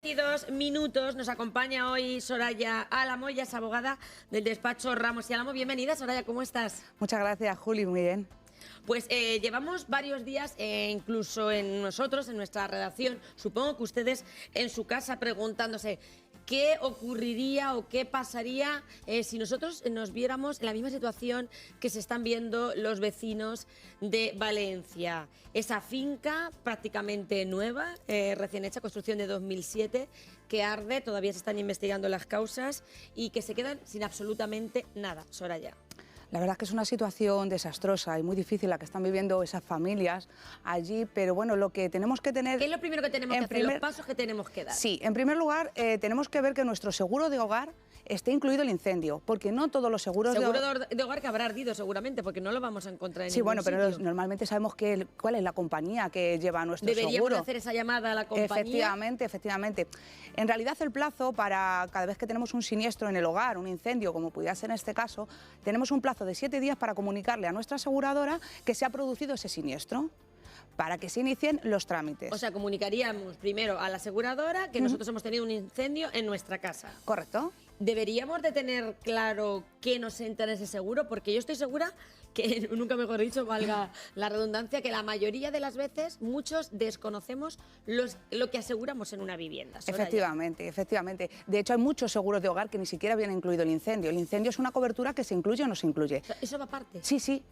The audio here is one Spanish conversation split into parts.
22 minutos, nos acompaña hoy Soraya Álamo, ella es abogada del despacho Ramos y Álamo. Bienvenida, Soraya, ¿cómo estás? Muchas gracias, Juli, muy bien. Pues llevamos varios días, incluso en nosotros, en nuestra redacción, supongo que ustedes en su casa preguntándose qué ocurriría o qué pasaría si nosotros nos viéramos en la misma situación que se están viendo los vecinos de Valencia. Esa finca prácticamente nueva, recién hecha, construcción de 2007, que arde, todavía se están investigando las causas y que se quedan sin absolutamente nada. Soraya. La verdad es que es una situación desastrosa y muy difícil la que están viviendo esas familias allí, pero bueno, lo que tenemos que tener... ¿Qué es lo primero que tenemos que hacer, los pasos que tenemos que dar? Sí, en primer lugar, tenemos que ver que nuestro seguro de hogar esté incluido el incendio, porque no todos los seguros de hogar que habrá ardido seguramente, porque no lo vamos a encontrar en sí, ningún bueno, pero sitio. Normalmente sabemos cuál es la compañía que lleva nuestro seguro. Deberíamos hacer esa llamada a la compañía. Efectivamente. En realidad el plazo para cada vez que tenemos un siniestro en el hogar, un incendio, como pudiera ser en este caso, tenemos un plazo de 7 días para comunicarle a nuestra aseguradora que se ha producido ese siniestro, para que se inicien los trámites. O sea, comunicaríamos primero a la aseguradora que nosotros hemos tenido un incendio en nuestra casa. Correcto. ¿Deberíamos de tener claro qué nos entra en ese seguro? Porque yo estoy segura que, nunca mejor dicho, valga la redundancia, que la mayoría de las veces muchos desconocemos lo que aseguramos en una vivienda. Soraya. Efectivamente. De hecho, hay muchos seguros de hogar que ni siquiera viene incluido el incendio. El incendio es una cobertura que se incluye o no se incluye. ¿Eso va aparte? Sí.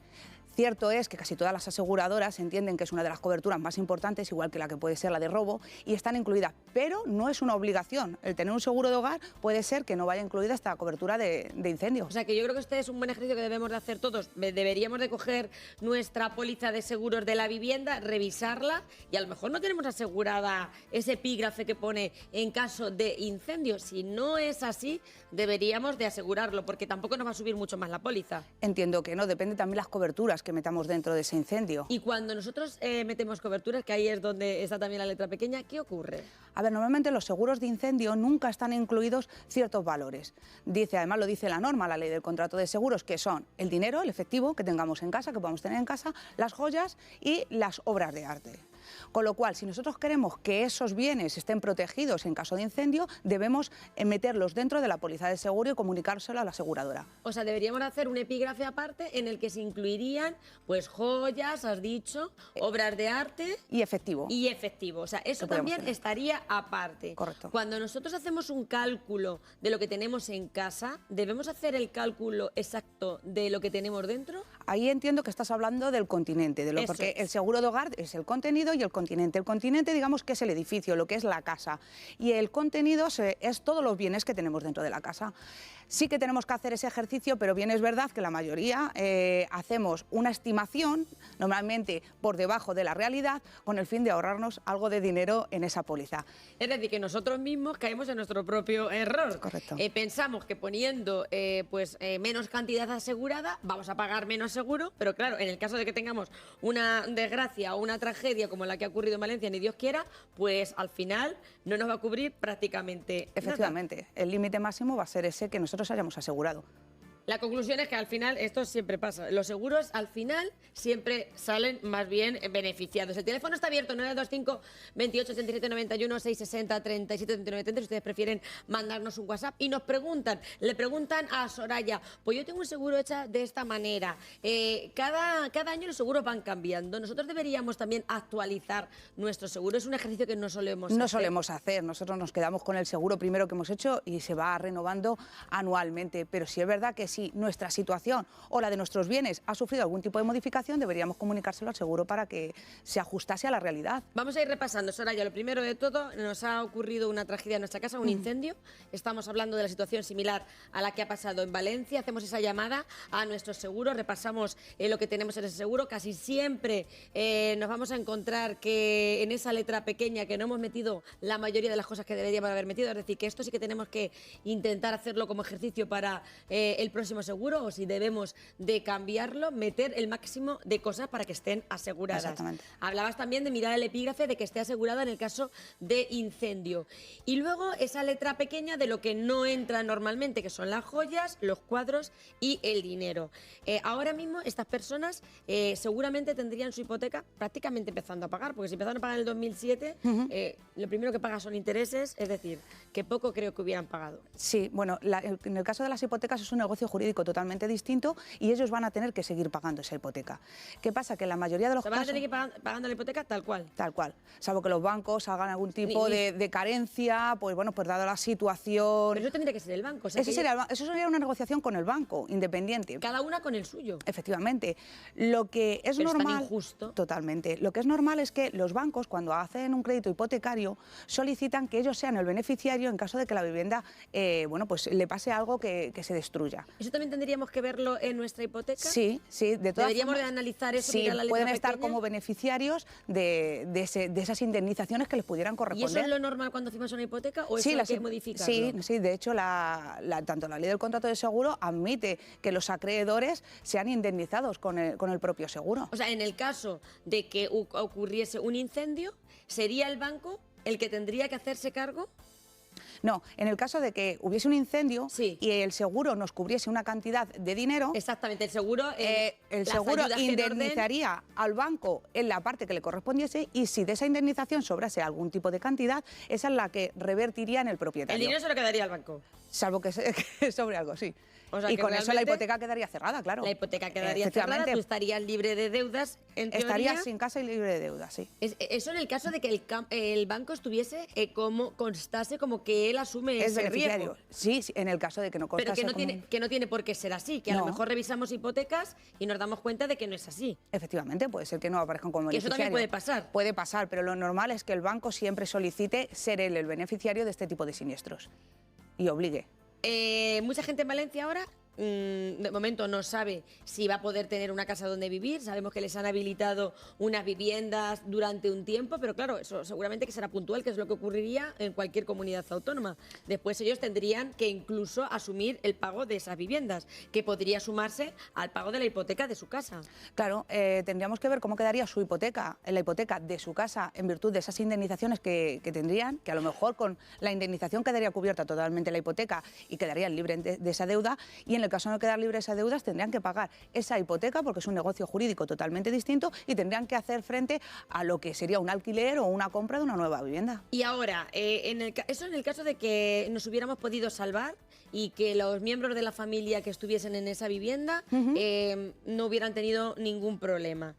Cierto es que casi todas las aseguradoras entienden que es una de las coberturas más importantes, igual que la que puede ser la de robo, y están incluidas, pero no es una obligación. El tener un seguro de hogar puede ser que no vaya incluida esta cobertura de incendio. O sea, que yo creo que este es un buen ejercicio que debemos de hacer todos. Deberíamos de coger nuestra póliza de seguros de la vivienda, revisarla, y a lo mejor no tenemos asegurada ese epígrafe que pone en caso de incendio. Si no es así, deberíamos de asegurarlo, porque tampoco nos va a subir mucho más la póliza. Entiendo que no, depende también las coberturas que metamos dentro de ese incendio. Y cuando nosotros metemos coberturas, que ahí es donde está también la letra pequeña, ¿qué ocurre? A ver, normalmente los seguros de incendio nunca están incluidos ciertos valores. Además lo dice la norma, la ley del contrato de seguros, que son el dinero, el efectivo que tengamos en casa, que podamos tener en casa, las joyas y las obras de arte. Con lo cual, si nosotros queremos que esos bienes estén protegidos en caso de incendio, debemos meterlos dentro de la póliza de seguro y comunicárselo a la aseguradora. O sea, deberíamos hacer un epígrafe aparte en el que se incluirían, pues, joyas, has dicho, obras de arte... Y efectivo. O sea, eso también estaría aparte. Correcto. Cuando nosotros hacemos un cálculo de lo que tenemos en casa, ¿debemos hacer el cálculo exacto de lo que tenemos dentro? Ahí entiendo que estás hablando del continente, porque el seguro de hogar es el contenido y el continente. El continente, digamos que es el edificio, lo que es la casa. Y el contenido es todos los bienes que tenemos dentro de la casa. Sí que tenemos que hacer ese ejercicio, pero bien es verdad que la mayoría hacemos una estimación, normalmente por debajo de la realidad, con el fin de ahorrarnos algo de dinero en esa póliza. Es decir, que nosotros mismos caemos en nuestro propio error. Correcto. Pensamos que poniendo menos cantidad asegurada vamos a pagar menos seguro, pero claro, en el caso de que tengamos una desgracia o una tragedia como la que ha ocurrido en Valencia, ni Dios quiera, pues al final no nos va a cubrir prácticamente Efectivamente, nada. El límite máximo va a ser ese que nosotros hayamos asegurado. La conclusión es que al final esto siempre pasa. Los seguros al final siempre salen más bien beneficiados. El teléfono está abierto, 925 28 37 91 660 37 39 30. Si ustedes prefieren mandarnos un WhatsApp y nos preguntan, le preguntan a Soraya, pues yo tengo un seguro hecho de esta manera. Cada año los seguros van cambiando. Nosotros deberíamos también actualizar nuestro seguro. Es un ejercicio que no solemos hacer. Nosotros nos quedamos con el seguro primero que hemos hecho y se va renovando anualmente. Pero sí es verdad que si nuestra situación o la de nuestros bienes ha sufrido algún tipo de modificación, deberíamos comunicárselo al seguro para que se ajustase a la realidad. Vamos a ir repasando, Soraya. Lo primero de todo, nos ha ocurrido una tragedia en nuestra casa, un incendio. Estamos hablando de la situación similar a la que ha pasado en Valencia. Hacemos esa llamada a nuestro seguro, repasamos lo que tenemos en ese seguro. Casi siempre nos vamos a encontrar que en esa letra pequeña que no hemos metido la mayoría de las cosas que deberíamos haber metido. Es decir, que esto sí que tenemos que intentar hacerlo como ejercicio para el próximo próximo seguro o si debemos de cambiarlo, meter el máximo de cosas para que estén aseguradas. Exactamente. Hablabas también de mirar el epígrafe de que esté asegurada en el caso de incendio. Y luego esa letra pequeña de lo que no entra normalmente, que son las joyas, los cuadros y el dinero. Ahora mismo estas personas seguramente tendrían su hipoteca prácticamente empezando a pagar, porque si empezaron a pagar en el 2007, lo primero que pagan son intereses, es decir, que poco creo que hubieran pagado. Sí, bueno, en el caso de las hipotecas es un negocio jurídico totalmente distinto y ellos van a tener que seguir pagando esa hipoteca. ¿Qué pasa? Que la mayoría de los casos... van a tener que ir pagando la hipoteca tal cual. Tal cual, salvo que los bancos hagan algún tipo de carencia, pues bueno, pues dado la situación... Pero eso tendría que ser el banco. O sea, eso sería una negociación con el banco, independiente. Cada una con el suyo. Efectivamente. Lo que es pero normal... Es tan injusto. Totalmente. Lo que es normal es que los bancos, cuando hacen un crédito hipotecario, solicitan que ellos sean el beneficiario en caso de que la vivienda, bueno, pues le pase algo que se destruya. ¿Eso también tendríamos que verlo en nuestra hipoteca? Sí, sí. De todas ¿Deberíamos formas, de analizar eso? Sí, mirar la letra pueden estar pequeña? como beneficiarios de esas indemnizaciones que les pudieran corresponder. ¿Y eso es lo normal cuando firmas una hipoteca o eso hay que modificarlo? Sí, de hecho, tanto la ley del contrato de seguro admite que los acreedores sean indemnizados con el propio seguro. O sea, en el caso de que ocurriese un incendio, ¿sería el banco el que tendría que hacerse cargo? No, en el caso de que hubiese un incendio y el seguro nos cubriese una cantidad de dinero... Exactamente, el seguro indemnizaría al banco en la parte que le correspondiese y si de esa indemnización sobrase algún tipo de cantidad, esa es la que revertiría en el propietario. El dinero se lo quedaría al banco. Salvo que sobre algo, sí. O sea, y con eso la hipoteca quedaría cerrada, claro. La hipoteca quedaría cerrada, tú estarías libre de deudas, en teoría. Estarías sin casa y libre de deudas, sí. Eso en el caso de que el banco estuviese constase como que él asume ese riesgo. Sí, en el caso de que no constase. Pero que no tiene por qué ser así, que a lo mejor revisamos hipotecas y nos damos cuenta de que no es así. Efectivamente, puede ser que no aparezcan como beneficiario. Que eso también puede pasar. Puede pasar, pero lo normal es que el banco siempre solicite ser él el beneficiario de este tipo de siniestros y obligue. Mucha gente en Valencia ahora, de momento no sabe si va a poder tener una casa donde vivir. Sabemos que les han habilitado unas viviendas durante un tiempo, pero claro, eso seguramente que será puntual, que es lo que ocurriría en cualquier comunidad autónoma. Después ellos tendrían que incluso asumir el pago de esas viviendas, que podría sumarse al pago de la hipoteca de su casa. Claro, tendríamos que ver cómo quedaría su hipoteca, la hipoteca de su casa, en virtud de esas indemnizaciones que tendrían, que a lo mejor con la indemnización quedaría cubierta totalmente la hipoteca y quedarían libres de esa deuda, y en el caso de no quedar libres de esas deudas tendrían que pagar esa hipoteca porque es un negocio jurídico totalmente distinto y tendrían que hacer frente a lo que sería un alquiler o una compra de una nueva vivienda. Y ahora, eso en el caso de que nos hubiéramos podido salvar y que los miembros de la familia que estuviesen en esa vivienda no hubieran tenido ningún problema.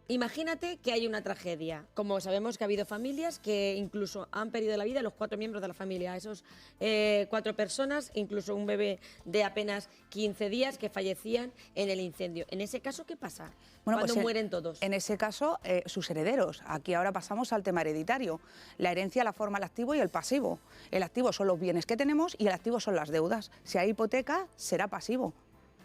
Imagínate que hay una tragedia. Como sabemos que ha habido familias que incluso han perdido la vida, los 4 miembros de la familia, esos 4 personas, incluso un bebé de apenas 15 días que fallecían en el incendio. En ese caso, ¿qué pasa? Bueno, cuando pues mueren todos. En ese caso, sus herederos. Aquí ahora pasamos al tema hereditario. La herencia la forma el activo y el pasivo. El activo son los bienes que tenemos y el activo son las deudas. Si hay hipoteca, será pasivo.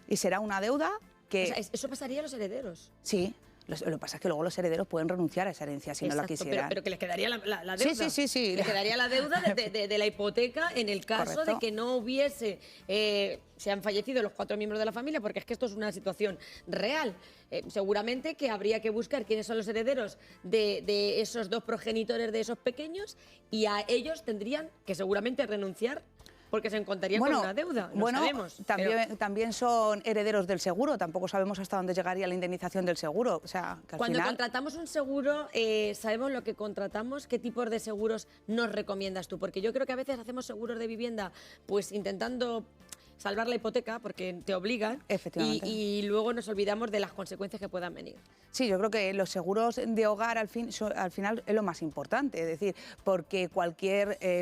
Y será una deuda que... O sea, eso pasaría a los herederos. Sí. Lo que pasa es que luego los herederos pueden renunciar a esa herencia si no la quisieran. Pero que les quedaría la deuda. Sí. Les quedaría la deuda de la hipoteca en el caso de que no hubiese... se han fallecido los 4 miembros de la familia, porque es que esto es una situación real. Seguramente que habría que buscar quiénes son los herederos de esos 2 progenitores de esos pequeños y a ellos tendrían que seguramente renunciar porque se encontrarían con una deuda, sabemos. También son herederos del seguro, tampoco sabemos hasta dónde llegaría la indemnización del seguro. O sea, que cuando contratamos un seguro, ¿sabemos lo que contratamos? ¿Qué tipos de seguros nos recomiendas tú? Porque yo creo que a veces hacemos seguros de vivienda pues intentando salvar la hipoteca porque te obligan y luego nos olvidamos de las consecuencias que puedan venir. Sí, yo creo que los seguros de hogar al final es lo más importante, es decir, porque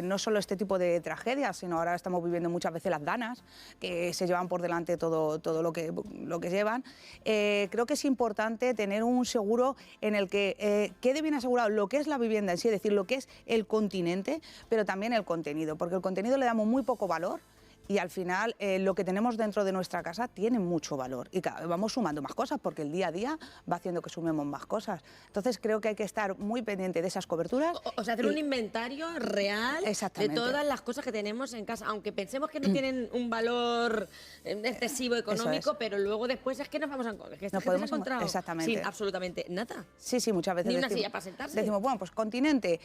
no solo este tipo de tragedias, sino ahora estamos viviendo muchas veces las danas, que se llevan por delante todo lo que llevan. Creo que es importante tener un seguro en el que quede bien asegurado lo que es la vivienda en sí, es decir, lo que es el continente, pero también el contenido, porque el contenido le damos muy poco valor. y al final lo que tenemos dentro de nuestra casa tiene mucho valor y cada vez vamos sumando más cosas porque el día a día va haciendo que sumemos más cosas. Entonces creo que hay que estar muy pendiente de esas coberturas. O sea, hacer un inventario real de todas las cosas que tenemos en casa, aunque pensemos que no tienen un valor excesivo económico, pero luego después es que nos vamos a encontrar sin absolutamente nada. Sí, sí, muchas veces ni una silla para sentarse. Decimos, bueno, pues continente,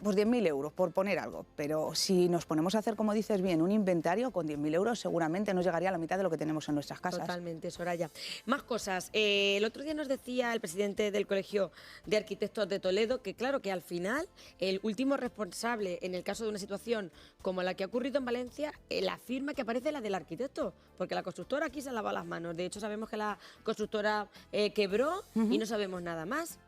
pues 10.000 euros por poner algo, pero si nos ponemos a hacer, como dices bien, un inventario con 10.000 euros seguramente nos llegaría a la mitad de lo que tenemos en nuestras casas. Totalmente, Soraya. Más cosas. El otro día nos decía el presidente del Colegio de Arquitectos de Toledo que claro, que al final el último responsable en el caso de una situación como la que ha ocurrido en Valencia, la firma que aparece es la del arquitecto, porque la constructora aquí se ha lavado las manos. De hecho, sabemos que la constructora quebró y no sabemos nada más.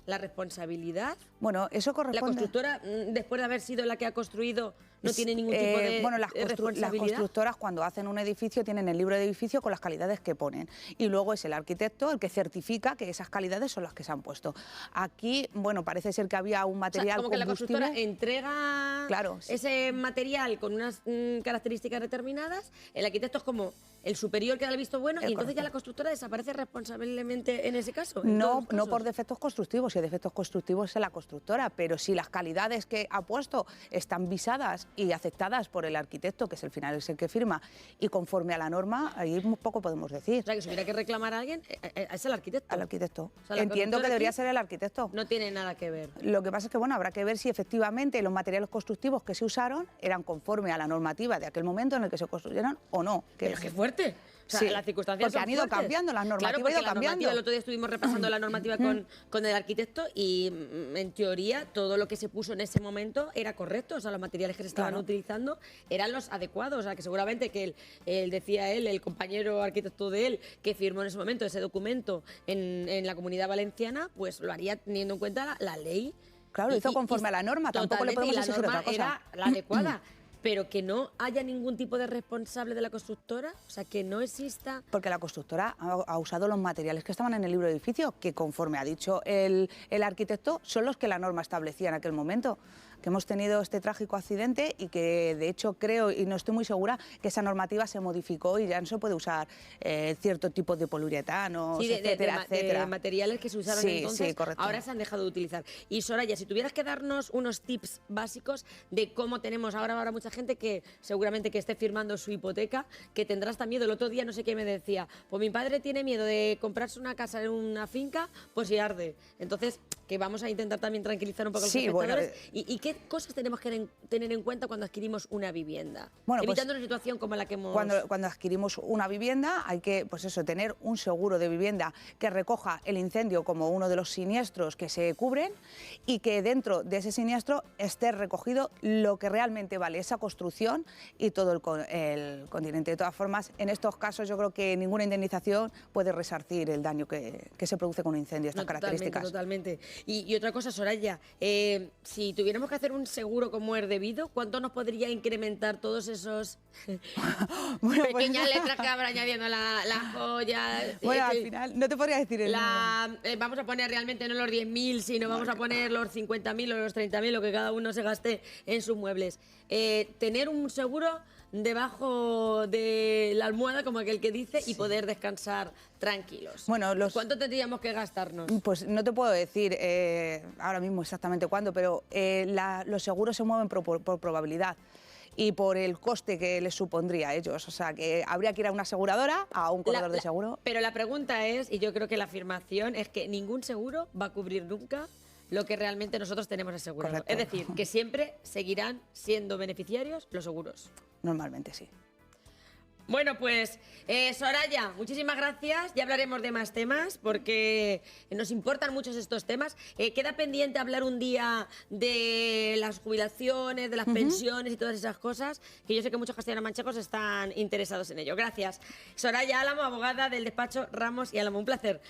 La responsabilidad. Bueno, eso corresponde. La constructora, después de haber sido la que ha construido, no tiene ningún tipo de responsabilidad. Las constructoras cuando hacen un edificio tienen el libro de edificio con las calidades que ponen y luego es el arquitecto el que certifica que esas calidades son las que se han puesto. Aquí, bueno, parece ser que había un material como que la constructora entrega ese material con unas características determinadas, el arquitecto es como el superior que da el visto bueno y entonces ya la constructora desaparece responsablemente en ese caso. No por defectos constructivos, si hay defectos constructivos es la constructora, pero si las calidades que ha puesto están visadas y aceptadas por el arquitecto, que es el final es el que firma, y conforme a la norma, ahí poco podemos decir. O sea, que si hubiera que reclamar a alguien, es el arquitecto. Al arquitecto. O sea, entiendo que debería ser el arquitecto. No tiene nada que ver. Lo que pasa es que, bueno, habrá que ver si efectivamente los materiales constructivos que se usaron eran conforme a la normativa de aquel momento en el que se construyeron o no. Pero qué fuerte. O sea, las circunstancias porque han ido cambiando, las normativas han ido cambiando. El otro día estuvimos repasando la normativa con el arquitecto y en teoría todo lo que se puso en ese momento era correcto, o sea, los materiales que se estaban utilizando eran los adecuados, o sea, que seguramente que decía él, el compañero arquitecto de él, que firmó en ese momento ese documento en la Comunidad Valenciana, pues lo haría teniendo en cuenta la ley. Claro, lo hizo conforme a la norma, tampoco le podemos exigir otra cosa. Era la adecuada. Pero que no haya ningún tipo de responsable de la constructora, o sea, que no exista... Porque la constructora ha usado los materiales que estaban en el libro de edificio, que conforme ha dicho el arquitecto, son los que la norma establecía en aquel momento. Que hemos tenido este trágico accidente y que, de hecho, creo, y no estoy muy segura, que esa normativa se modificó y ya no se puede usar cierto tipo de poliuretano, etcétera, etcétera. De materiales que se usaron entonces, ahora se han dejado de utilizar. Y Soraya, si tuvieras que darnos unos tips básicos de cómo tenemos ahora mucha gente que seguramente que esté firmando su hipoteca, que tendrá hasta miedo. El otro día no sé qué me decía, pues mi padre tiene miedo de comprarse una casa en una finca, pues si arde. Entonces, que vamos a intentar también tranquilizar un poco a los espectadores. ¿Y qué cosas tenemos que tener en cuenta cuando adquirimos una vivienda? Bueno, evitando una situación como la que hemos... Cuando adquirimos una vivienda hay que, pues eso, tener un seguro de vivienda que recoja el incendio como uno de los siniestros que se cubren y que dentro de ese siniestro esté recogido lo que realmente vale esa construcción y todo el continente. De todas formas, en estos casos yo creo que ninguna indemnización puede resarcir el daño que se produce con un incendio de estas características. Totalmente. Y otra cosa, Soraya, si tuviéramos que hacer un seguro como es debido, ¿cuánto nos podría incrementar todos esos pequeñas letras que habrá añadiendo la joya? Bueno, al final no te podría decir el número. Vamos a poner realmente no los 10.000, sino vamos a poner los 50.000 o los 30.000, lo que cada uno se gaste en sus muebles. Tener un seguro debajo de la almohada, como aquel que dice, y poder descansar tranquilos. Bueno, ¿cuánto tendríamos que gastarnos? Pues no te puedo decir ahora mismo exactamente cuándo, pero los seguros se mueven por probabilidad y por el coste que les supondría a ellos. O sea, que habría que ir a una aseguradora, a un corredor de seguro. Pero la pregunta es, y yo creo que la afirmación es que ningún seguro va a cubrir nunca lo que realmente nosotros tenemos asegurado. Correcto. Es decir, que siempre seguirán siendo beneficiarios los seguros. Normalmente sí. Bueno, pues Soraya, muchísimas gracias. Ya hablaremos de más temas porque nos importan muchos estos temas. Queda pendiente hablar un día de las jubilaciones, de las pensiones y todas esas cosas, que yo sé que muchos castellano-manchegos están interesados en ello. Gracias. Soraya Álamo, abogada del despacho Ramos y Álamo. Un placer.